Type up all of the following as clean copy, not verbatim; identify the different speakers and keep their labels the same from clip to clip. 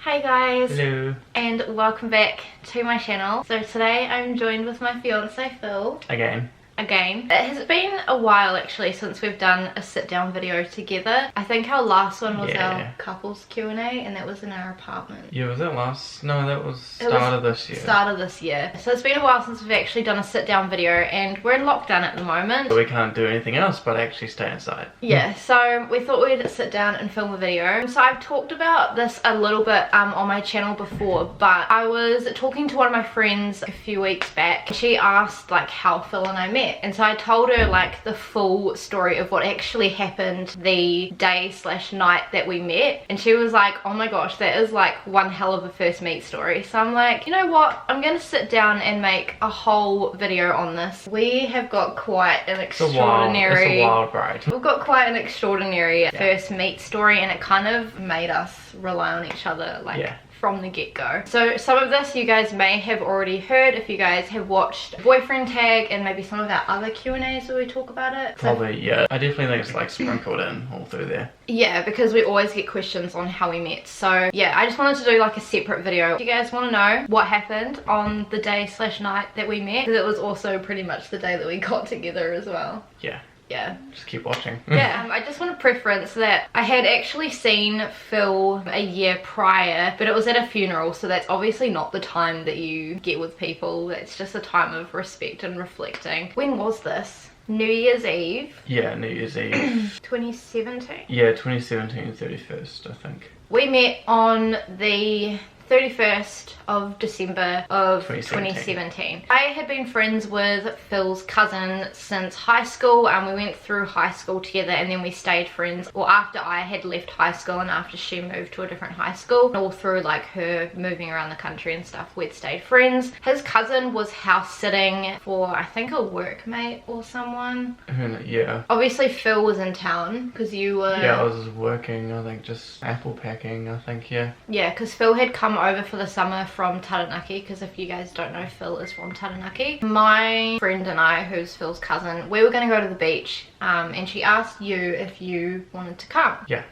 Speaker 1: Hi guys.
Speaker 2: Hello.
Speaker 1: And welcome back to my channel. So today I'm joined with my fiance Phil.
Speaker 2: Again.
Speaker 1: It has been a while actually since we've done a sit down video together. I think our last one was our couples Q&A and that was in our apartment.
Speaker 2: Yeah, was that last? No, that was start of this year.
Speaker 1: Start of this year. So it's been a while since we've actually done a sit down video and we're in lockdown at the moment.
Speaker 2: So we can't do anything else but actually stay inside.
Speaker 1: Yeah, so we thought we'd sit down and film a video. So I've talked about this a little bit on my channel before, but I was talking to one of my friends a few weeks back. She asked like how Phil and I met. And so I told her like the full story of what actually happened the day/night that we met, and she was like, oh my gosh, that is like one hell of a first meet story. So I'm like, you know what, I'm gonna sit down and make a whole video on this. We have got quite an extraordinary,
Speaker 2: it's a wild ride.
Speaker 1: We've got quite an extraordinary first meet story, and it kind of made us rely on each other like from the get-go. So some of this you guys may have already heard if you guys have watched Boyfriend Tag and maybe some of our other Q&As where we talk about it.
Speaker 2: Probably, yeah. I definitely think it's like sprinkled in all through there.
Speaker 1: Yeah, because we always get questions on how we met. So yeah, I just wanted to do like a separate video. If you guys want to know what happened on the day/night that we met, because it was also pretty much the day that we got together as well. Yeah,
Speaker 2: just keep watching.
Speaker 1: I just want to preference that I had actually seen Phil a year prior, but it was at a funeral, so that's obviously not the time that you get with people. That's just a time of respect and reflecting. When was this? New Year's Eve?
Speaker 2: Yeah, New Year's Eve.
Speaker 1: 2017?
Speaker 2: Yeah, 2017, 31st, I think.
Speaker 1: We met on the 31st of December of 2017. I had been friends with Phil's cousin since high school, and we went through high school together, and then we stayed friends, or after I had left high school and after she moved to a different high school, all through like her moving around the country and stuff, we'd stayed friends. His cousin was house sitting for I think a workmate or someone.
Speaker 2: Yeah.
Speaker 1: Obviously Phil was in town because you were...
Speaker 2: Yeah, I was just working, I think, just apple packing, I think, yeah.
Speaker 1: Yeah, because Phil had come over for the summer from Taranaki, because if you guys don't know, Phil is from Taranaki. My friend and I, who's Phil's cousin, we were going to go to the beach, and she asked you if you wanted to come.
Speaker 2: Yeah.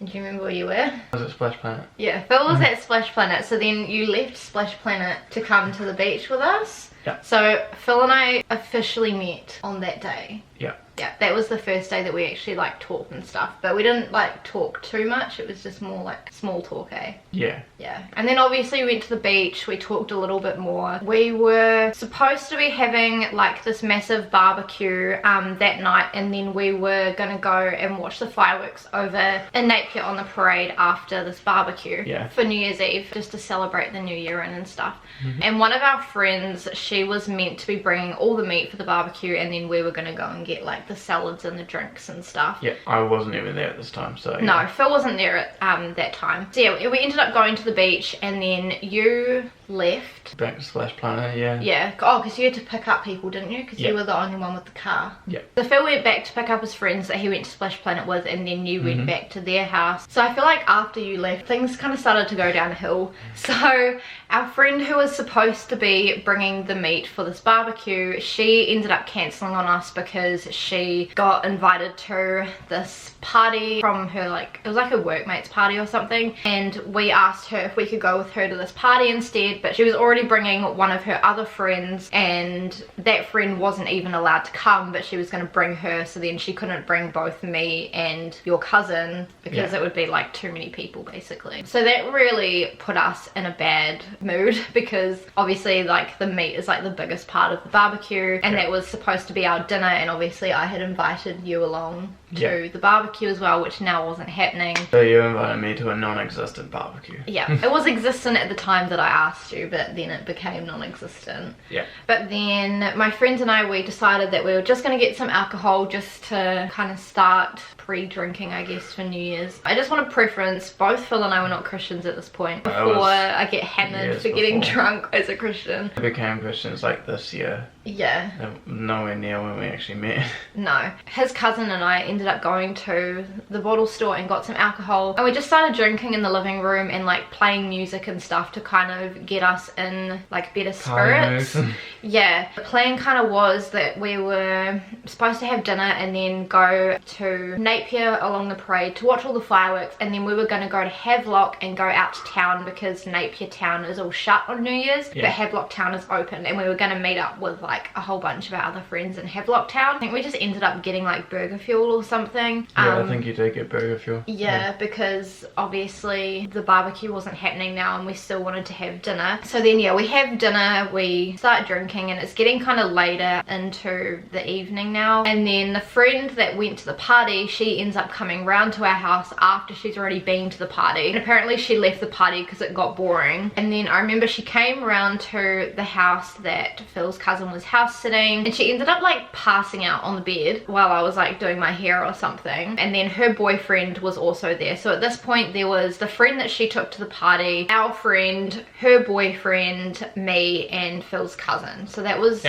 Speaker 1: And do you remember where you were?
Speaker 2: I was at Splash Planet.
Speaker 1: Yeah, Phil was at Splash Planet, so then you left Splash Planet to come to the beach with us.
Speaker 2: Yeah.
Speaker 1: So Phil and I officially met on that day.
Speaker 2: Yeah.
Speaker 1: Yeah, that was the first day that we actually like talked and stuff, but we didn't like talk too much. It was just more like small talk, eh?
Speaker 2: Yeah.
Speaker 1: Yeah. And then obviously we went to the beach, we talked a little bit more. We were supposed to be having like this massive barbecue that night, and then we were gonna go and watch the fireworks over in Napier on the parade after this barbecue for New Year's Eve, just to celebrate the new year and stuff. And one of our friends, she was meant to be bringing all the meat for the barbecue, and then we were gonna go and get like the salads and the drinks and stuff.
Speaker 2: Yeah, I wasn't even there at this time, so yeah.
Speaker 1: No, Phil wasn't there at that time. So yeah, we ended up going to the beach, and then you left.
Speaker 2: Back to Splash Planet, yeah.
Speaker 1: Yeah, oh, because you had to pick up people, didn't you? Because you were the only one with the car.
Speaker 2: Yeah.
Speaker 1: So Phil went back to pick up his friends that he went to Splash Planet with, and then you went back to their house. So I feel like after you left, things kind of started to go downhill. So our friend who was supposed to be bringing the meat for this barbecue, she ended up cancelling on us because she got invited to this party from her, like, it was like a workmate's party or something, and we asked her if we could go with her to this party instead, but she was already bringing one of her other friends, and that friend wasn't even allowed to come, but she was going to bring her, so then she couldn't bring both me and your cousin because it would be like too many people basically. So that really put us in a bad mood, because obviously like the meat is like the biggest part of the barbecue, and that was supposed to be our dinner, and obviously I had invited you along to the barbecue as well, which now wasn't happening.
Speaker 2: So you invited me to a non-existent barbecue.
Speaker 1: Yeah, it was existent at the time that I asked you, but then it became non-existent.
Speaker 2: Yeah.
Speaker 1: But then my friends and I, we decided that we were just going to get some alcohol just to kind of start pre-drinking, I guess, for New Year's. I just want to preference, both Phil and I were not Christians at this point, before I get hammered for getting drunk as a Christian.
Speaker 2: I became Christians like this year.
Speaker 1: Yeah.
Speaker 2: Nowhere near when we actually met.
Speaker 1: No. His cousin and I ended up going to the bottle store and got some alcohol, and we just started drinking in the living room and like playing music and stuff to kind of get us in like better
Speaker 2: Party
Speaker 1: spirits.
Speaker 2: mood.
Speaker 1: Yeah, the plan kind of was that we were supposed to have dinner and then go to Napier along the parade to watch all the fireworks, and then we were going to go to Havelock and go out to town because Napier town is all shut on New Year's, but Havelock town is open, and we were going to meet up with like a whole bunch of our other friends in Havelock town. I think we just ended up getting like burger fuel or something.
Speaker 2: Yeah, I think you did get burger fuel.
Speaker 1: Yeah, because obviously the barbecue wasn't happening now and we still wanted to have dinner. So then yeah, we have dinner, we start drinking, and it's getting kind of later into the evening now. And then the friend that went to the party, she ends up coming round to our house after she's already been to the party. And apparently she left the party because it got boring. And then I remember she came round to the house that Phil's cousin was house sitting, and she ended up like passing out on the bed while I was like doing my hair or something. And then her boyfriend was also there. So at this point there was the friend that she took to the party, our friend, her boyfriend, me, and Phil's cousin. So that was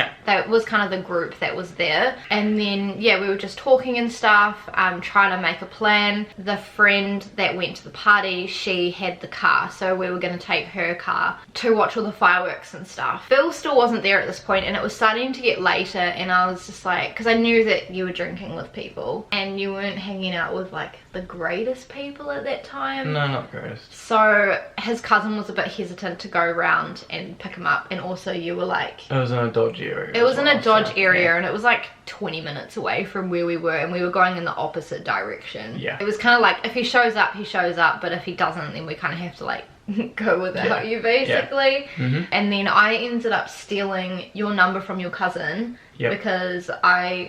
Speaker 1: kind of the group that was there. And then yeah, we were just talking and stuff, trying to make a plan. The friend that went to the party, she had the car, so we were going to take her car to watch all the fireworks and stuff. Phil still wasn't there at this point, and it was starting to get later, and I was just like, because I knew that you were drinking with people and you weren't hanging out with like the greatest people at that time.
Speaker 2: No, not greatest.
Speaker 1: So his cousin was a bit hesitant to go around and pick him up, and also you were like,
Speaker 2: it was in a dodgy area.
Speaker 1: It was in a dodge area, and it was like 20 minutes away from where we were, and we were going in the opposite direction.
Speaker 2: Yeah.
Speaker 1: It was kind of like, if he shows up, he shows up, but if he doesn't, then we kind of have to like go without you basically. And then I ended up stealing your number from your cousin because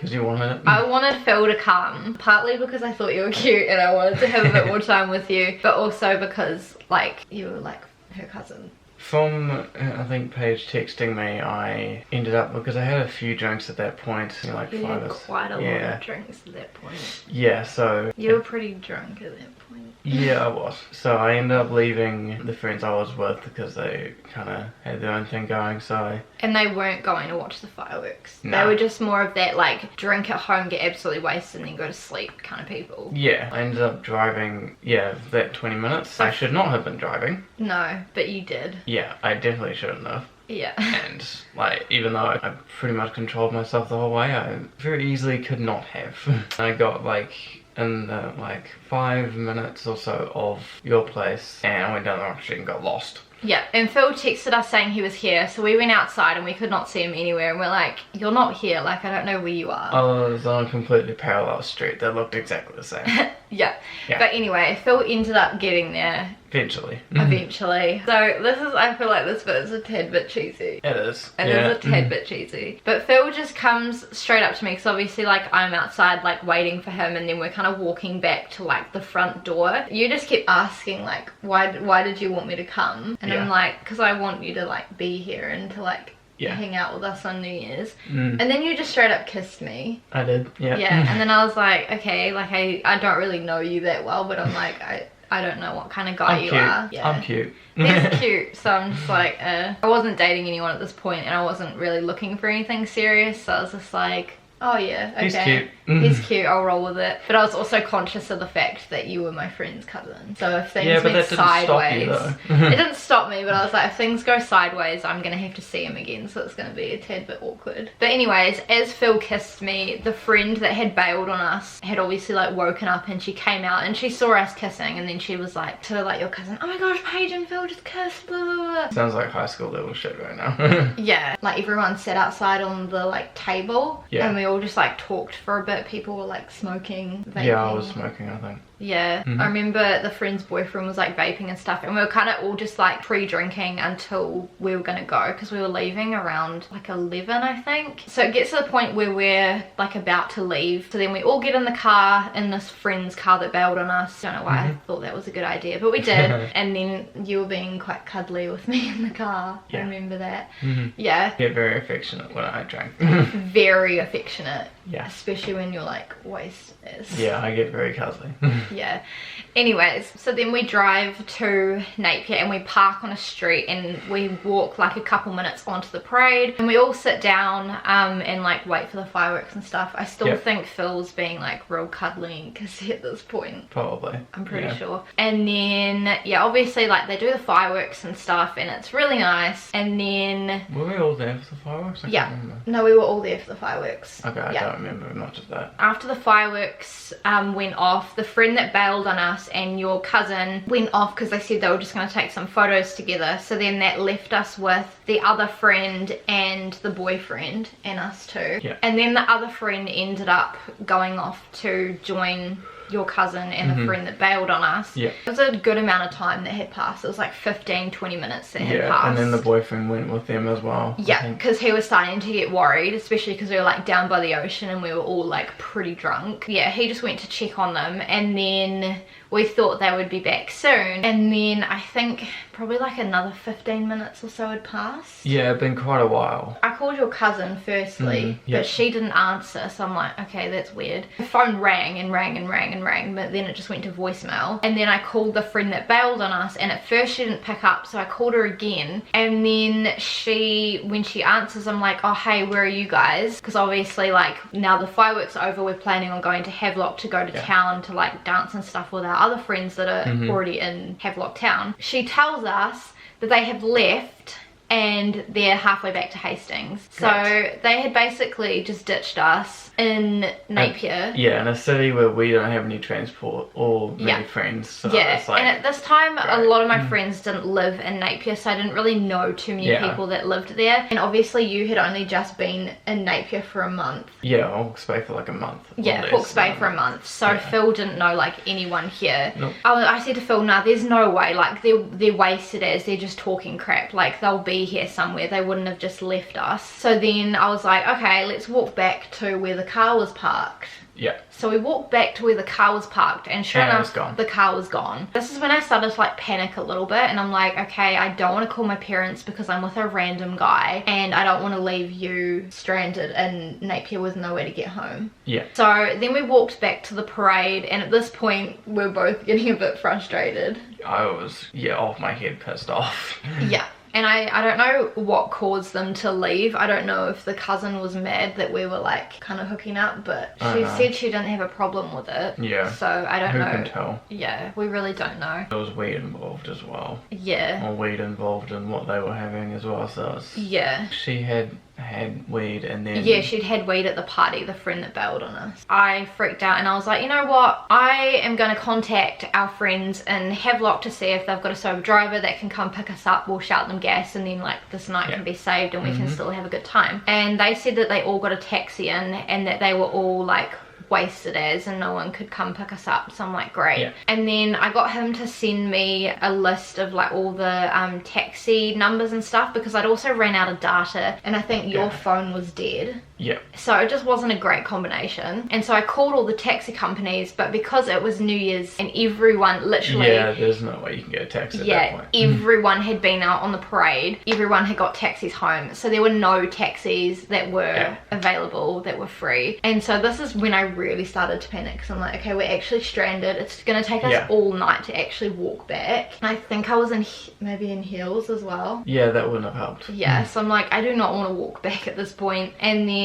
Speaker 2: you wanted it.
Speaker 1: I wanted Phil to come, partly because I thought you were cute and I wanted to have a bit more time with you, but also because like you were like her cousin.
Speaker 2: From, I think, Paige texting me, I ended up, because I had a few drinks at that point. Like
Speaker 1: you had quite a lot of drinks at that point.
Speaker 2: Yeah, so...
Speaker 1: You were pretty drunk at that point.
Speaker 2: Yeah, I was. So I ended up leaving the friends I was with because they kind of had their own thing going, so...
Speaker 1: And they weren't going to watch the fireworks.
Speaker 2: No.
Speaker 1: They were just more of that, like, drink at home, get absolutely wasted, and then go to sleep kind of people.
Speaker 2: Yeah, I ended up driving, that 20 minutes. I should not have been driving.
Speaker 1: No, but you did.
Speaker 2: Yeah, I definitely shouldn't have.
Speaker 1: Yeah.
Speaker 2: And, like, even though I pretty much controlled myself the whole way, I very easily could not have. I got, like... in the like 5 minutes or so of your place, and I went down the wrong street and got lost.
Speaker 1: Yeah, and Phil texted us saying he was here, so we went outside and we could not see him anywhere, and we're like, you're not here, like I don't know where you are.
Speaker 2: I was on a completely parallel street that looked exactly the same.
Speaker 1: Yeah, but anyway, Phil ended up getting there.
Speaker 2: Eventually.
Speaker 1: So this is, I feel like this bit is a tad bit cheesy.
Speaker 2: It is.
Speaker 1: It is a tad bit cheesy. But Phil just comes straight up to me, because obviously like I'm outside like waiting for him, and then we're kind of walking back to like the front door. You just kept asking like, why did you want me to come? And I'm like, because I want you to like be here and to like hang out with us on New Year's. And then you just straight up kissed me.
Speaker 2: I did, yeah.
Speaker 1: And then I was like, okay, like I don't really know you that well, but I'm like, I don't know what kind of guy you are. Yeah.
Speaker 2: I'm cute.
Speaker 1: He's cute, so I'm just like, I wasn't dating anyone at this point, and I wasn't really looking for anything serious, so I was just like, oh yeah, okay.
Speaker 2: He's cute.
Speaker 1: He's cute, I'll roll with it. But I was also conscious of the fact that you were my friend's cousin. So if things went sideways, it didn't stop me, but I was like, if things go sideways, I'm gonna have to see him again, so it's gonna be a tad bit awkward. But anyways, as Phil kissed me, the friend that had bailed on us had obviously like woken up, and she came out and she saw us kissing, and then she was like to like your cousin, oh my gosh, Paige and Phil just kissed, blah, blah, blah.
Speaker 2: Sounds like high school level shit right now.
Speaker 1: Yeah, like everyone sat outside on the like table, and we all just like talked for a bit. People were like smoking, vaping.
Speaker 2: Yeah, I was smoking, I think.
Speaker 1: Yeah, I remember the friend's boyfriend was like vaping and stuff, and we were kind of all just like pre-drinking until we were gonna go, because we were leaving around like 11, I think. So it gets to the point where we're like about to leave, so then we all get in the car, in this friend's car that bailed on us. Don't know why I thought that was a good idea, but we did. And then you were being quite cuddly with me in the car. I remember that. Yeah.
Speaker 2: Get very affectionate when I drank.
Speaker 1: Very affectionate.
Speaker 2: Yeah.
Speaker 1: Especially when you're like waist is.
Speaker 2: Yeah, I get very cuddly.
Speaker 1: Yeah. Anyways, so then we drive to Napier and we park on a street and we walk like a couple minutes onto the parade and we all sit down and like wait for the fireworks and stuff. I still think Phil's being like real cuddly and kissy at this point.
Speaker 2: Probably.
Speaker 1: I'm pretty sure. And then, yeah, obviously like they do the fireworks and stuff and it's really nice. And then...
Speaker 2: Were we all there for the fireworks? I can't remember.
Speaker 1: No, we were all there for the fireworks.
Speaker 2: Okay, I don't remember much of that.
Speaker 1: After the fireworks went off, the friend that bailed on us and your cousin went off because they said they were just going to take some photos together. So then that left us with the other friend and the boyfriend and us two.
Speaker 2: Yeah.
Speaker 1: And then the other friend ended up going off to join your cousin and the friend that bailed on us.
Speaker 2: Yeah.
Speaker 1: It was a good amount of time that had passed. It was like 15-20 minutes that had passed.
Speaker 2: And then the boyfriend went with them as well.
Speaker 1: Yeah, because he was starting to get worried, especially because we were like down by the ocean and we were all like pretty drunk. Yeah, he just went to check on them and then we thought they would be back soon. And then I think probably like another 15 minutes or so had passed.
Speaker 2: Yeah, it'd been quite a while.
Speaker 1: I called your cousin firstly, but she didn't answer, so I'm like, okay, that's weird. The phone rang and rang and rang and rang, but then it just went to voicemail. And then I called the friend that bailed on us, and at first she didn't pick up, so I called her again. And then when she answers, I'm like, oh hey, where are you guys? Because obviously like now the fireworks are over, we're planning on going to Havelock to go to town to like dance and stuff with our other friends that are already in Havelock town. She tells us that they have left and they're halfway back to Hastings. So they had basically just ditched us in Napier.
Speaker 2: In a city where we don't have any transport or many friends. So it's like,
Speaker 1: and at this time a lot of my friends didn't live in Napier, so I didn't really know too many people that lived there. And obviously you had only just been in Napier for a month.
Speaker 2: Yeah, Hawke's Bay for like a month.
Speaker 1: Yeah, Hawke's Bay for a month. So Phil didn't know like anyone here.
Speaker 2: Nope.
Speaker 1: I said to Phil, nah, there's no way. Like they're wasted as they're just talking crap. Like they'll be here somewhere. They wouldn't have just left us. So then I was like, okay, let's walk back to where the car was parked.
Speaker 2: Yeah.
Speaker 1: So we walked back to where the car was parked and sure enough, the car was gone. This is when I started to like panic a little bit and I'm like, okay, I don't want to call my parents because I'm with a random guy and I don't want to leave you stranded in Napier with nowhere to get home.
Speaker 2: Yeah.
Speaker 1: So then we walked back to the parade and at this point we're both getting a bit frustrated.
Speaker 2: I was, off my head, pissed off.
Speaker 1: Yeah. And I don't know what caused them to leave. I don't know if the cousin was mad that we were like kind of hooking up, but she said she didn't have a problem with it.
Speaker 2: Yeah.
Speaker 1: So I don't know.
Speaker 2: Who can tell?
Speaker 1: Yeah, we really don't know.
Speaker 2: There was weed involved as well.
Speaker 1: Yeah.
Speaker 2: Or weed involved in what they were having as well, so she had weed and then...
Speaker 1: Yeah, she'd had weed at the party, the friend that bailed on us. I freaked out and I was like, you know what? I am going to contact our friends in Havelock to see if they've got a sober driver that can come pick us up. We'll shout them gas and then like this night can be saved and we can still have a good time. And they said that they all got a taxi in and that they were all like wasted as and no one could come pick us up, so I'm like great. And then I got him to send me a list of like all the taxi numbers and stuff because I'd also ran out of data and I think your phone was dead. So it just wasn't a great combination, and so I called all the taxi companies, but because it was New Year's and everyone literally
Speaker 2: there's no way you can get a taxi at that point.
Speaker 1: Everyone had been out on the parade, everyone had got taxis home, so there were no taxis that were available that were free. And so this is when I really started to panic because I'm like, okay, we're actually stranded. It's gonna take us all night to actually walk back. And I think I was in maybe in heels as well.
Speaker 2: Yeah, that wouldn't have helped.
Speaker 1: So I'm like, I do not want to walk back at this point. And then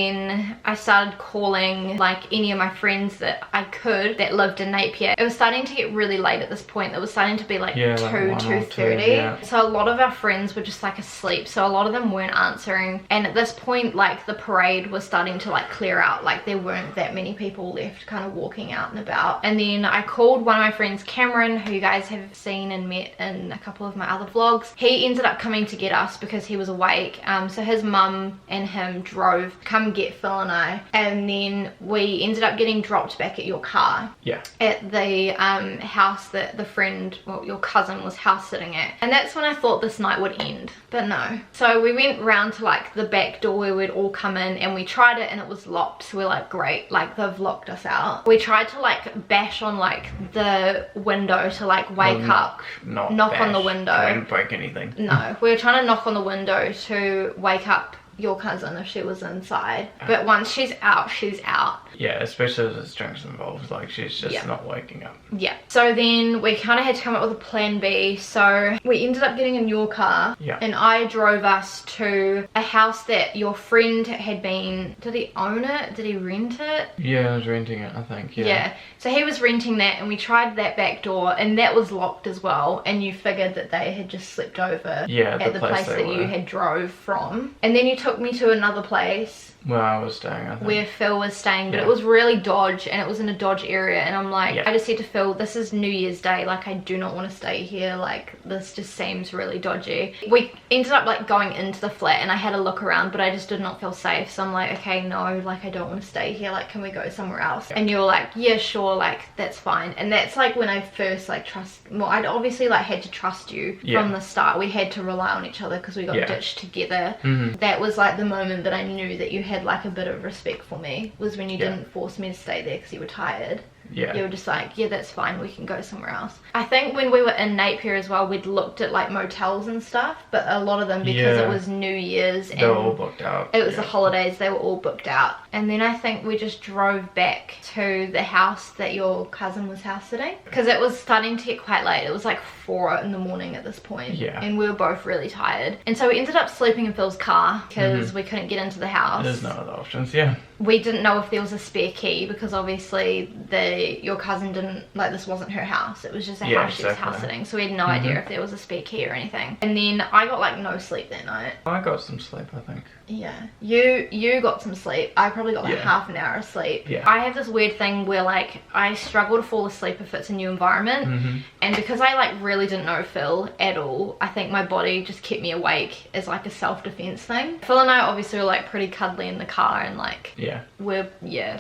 Speaker 1: I started calling like any of my friends that I could that lived in Napier. It was starting to get really late at this point. It was starting to be like 2:30. So a lot of our friends were just like asleep, so a lot of them weren't answering. And at this point like the parade was starting to like clear out, like there weren't that many people left kind of walking out and about. And then I called one of my friends, Cameron, who you guys have seen and met in a couple of my other vlogs. He ended up coming to get us because he was awake. So his mum and him drove come get Phil and I, and then we ended up getting dropped back at your car at the house that the friend, well, your cousin was house sitting at. And that's when I thought this night would end, but no. So we went round to like the back door where we'd all come in and we tried it and it was locked, so we're like great, like they've locked us out. We tried to like bash on like the window to like wake up, knock on the window.
Speaker 2: I didn't break anything.
Speaker 1: No, we were trying to knock on the window to wake up your cousin if she was inside. But once she's out, she's out.
Speaker 2: Yeah, especially if there's drinks involved, like she's just not waking up.
Speaker 1: Yeah. So then we kind of had to come up with a plan B. So we ended up getting in your car.
Speaker 2: Yeah.
Speaker 1: And I drove us to a house that your friend had been, did he own it? Did he rent it?
Speaker 2: Yeah, I was renting it, I think, yeah.
Speaker 1: Yeah. So he was renting that and we tried that back door and that was locked as well. And you figured that they had just slept over at the place that you had drove from. And then you took me to another place
Speaker 2: where I was staying, I think.
Speaker 1: Where Phil was staying, but it was really Dodge and it was in a Dodge area, and I'm like, I just said to Phil, this is New Year's Day, like I do not want to stay here, like this just seems really dodgy. We ended up like going into the flat and I had a look around, but I just did not feel safe, so I'm like, okay, no, like I don't want to stay here, like can we go somewhere else? And you were like, yeah, sure, like that's fine. And that's like when I first like I'd obviously like had to trust you from the start. We had to rely on each other because we got ditched together. That was like the moment that I knew that you had like a bit of respect for me, was when you didn't force me to stay there because you were tired.
Speaker 2: Yeah.
Speaker 1: You were just like, yeah, that's fine, we can go somewhere else. I think when we were in Napier as well, we'd looked at like motels and stuff, but a lot of them, because it was New Year's and
Speaker 2: they were all booked out.
Speaker 1: It was the holidays, they were all booked out. And then I think we just drove back to the house that your cousin was house sitting, because it was starting to get quite late. It was like 4 in the morning at this point.
Speaker 2: Yeah.
Speaker 1: And we were both really tired. And so we ended up sleeping in Phil's car because we couldn't get into the house.
Speaker 2: There's no other options, yeah.
Speaker 1: We didn't know if there was a spare key because obviously your cousin didn't, like, this wasn't her house. It was just a house she was house sitting. So we had no idea if there was a spare key or anything. And then I got like no sleep that night.
Speaker 2: I got some sleep, I think.
Speaker 1: Yeah. You got some sleep. I probably got like half an hour of sleep.
Speaker 2: Yeah.
Speaker 1: I have this weird thing where like I struggle to fall asleep if it's a new environment. And because I like really didn't know Phil at all, I think my body just kept me awake as like a self-defense thing. Phil and I obviously were like pretty cuddly in the car and like we're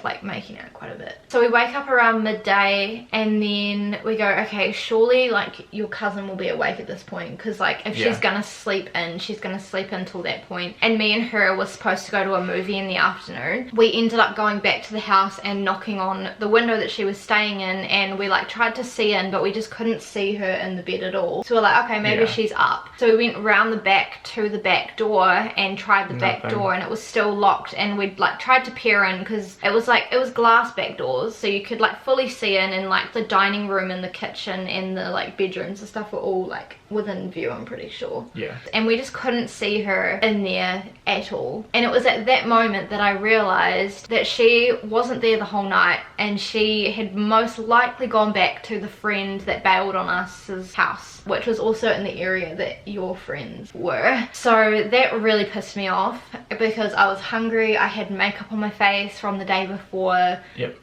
Speaker 1: like making out quite a bit. So we wake up around midday and then we go, okay, surely like your cousin will be awake at this point, because like if she's gonna sleep in, she's gonna sleep in till that point. And me and her were supposed to go to a movie in the afternoon. We ended up going back to the house and knocking on the window that she was staying in, and we like tried to see in, but we just couldn't see her in the bed at all. So we're like, okay, maybe she's up. So we went around the back to the back door and tried the back door, and it was still locked. And we'd like tried to peer in because it was glass back doors, so you could like fully see in, and like the dining room and the kitchen and the like bedrooms and stuff were all like within view, I'm pretty sure.
Speaker 2: Yeah.
Speaker 1: And we just couldn't see her in there at all. And it was at that moment that I realized that she wasn't there the whole night, and she had most likely gone back to the friend that bailed on us's house, which was also in the area that your friends were. So that really pissed me off because I was hungry. I had makeup on my face from the day before.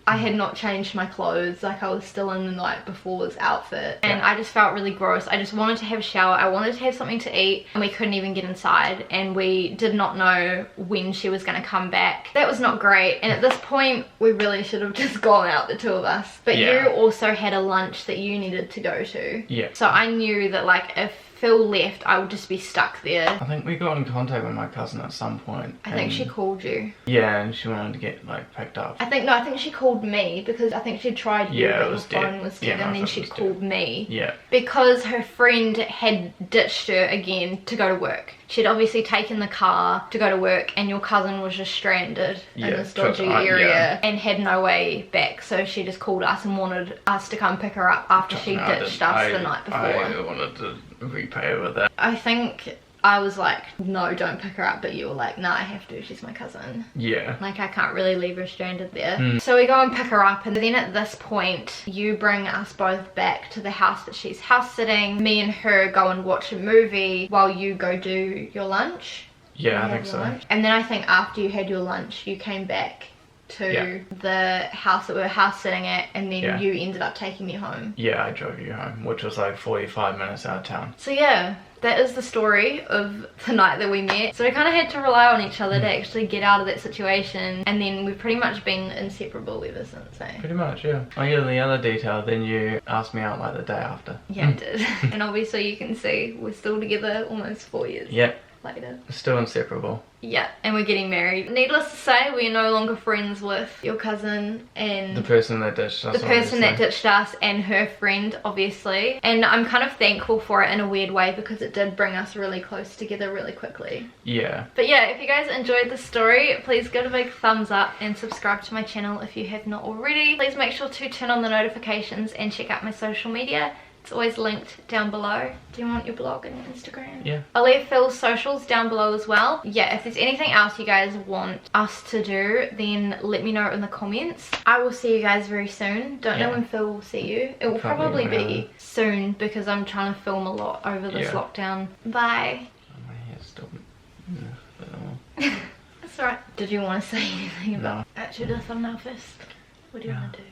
Speaker 1: I had not changed my clothes, like I was still in the night before's outfit, and I just felt really gross. I just wanted to have a shower, I wanted to have something to eat, and we couldn't even get inside, and we did not know when she was going to come back. That was not great, and at this point we really should have just gone out, the two of us. But you also had a lunch that you needed to go to. So I knew that like if Phil left, I would just be stuck there.
Speaker 2: I think we got in contact with my cousin at some point.
Speaker 1: I think she called you.
Speaker 2: Yeah, and she wanted to get like picked up.
Speaker 1: I think she called me because I think she tried you, but your phone was dead, and then she'd called me.
Speaker 2: Yeah.
Speaker 1: Because her friend had ditched her again to go to work. She'd obviously taken the car to go to work, and your cousin was just stranded in this dodgy area and had no way back. So she just called us and wanted us to come pick her up after she ditched us the night before.
Speaker 2: I wanted to repay her with that.
Speaker 1: I think I was like, no, don't pick her up, but you were like, nah, I have to, she's my cousin.
Speaker 2: Yeah.
Speaker 1: Like, I can't really leave her stranded there. So we go and pick her up, and then at this point, you bring us both back to the house that she's house sitting. Me and her go and watch a movie while you go do your lunch.
Speaker 2: Yeah, I think so.
Speaker 1: And then I think after you had your lunch, you came back to the house that we were house sitting at, and then you ended up taking me home. Yeah,
Speaker 2: I drove you home, which was like 45 minutes out of town.
Speaker 1: So yeah, that is the story of the night that we met. So we kind of had to rely on each other to actually get out of that situation, and then we've pretty much been inseparable ever since, eh?
Speaker 2: Pretty much, yeah. Oh yeah, the other detail, then you asked me out like the day after.
Speaker 1: Yeah, I did. And obviously you can see we're still together almost 4 years.
Speaker 2: Yep.
Speaker 1: later.
Speaker 2: Still inseparable.
Speaker 1: Yeah, and we're getting married. Needless to say, we are no longer friends with your cousin and
Speaker 2: the person that ditched us.
Speaker 1: The person that ditched us and her friend, obviously. And I'm kind of thankful for it in a weird way because it did bring us really close together really quickly.
Speaker 2: Yeah.
Speaker 1: But yeah, if you guys enjoyed the story, please give it a big thumbs up and subscribe to my channel if you have not already. Please make sure to turn on the notifications and check out my social media. It's always linked down below. Do you want your blog and your Instagram?
Speaker 2: Yeah.
Speaker 1: I'll leave Phil's socials down below as well. Yeah, if there's anything else you guys want us to do, then let me know in the comments. I will see you guys very soon. Don't know when Phil will see you. It will probably be soon because I'm trying to film a lot over this lockdown. Bye.
Speaker 2: My hair's still...
Speaker 1: That's alright. Did you want to say anything about...
Speaker 2: No.
Speaker 1: Actually, do the thumbnail first. What do you want to do?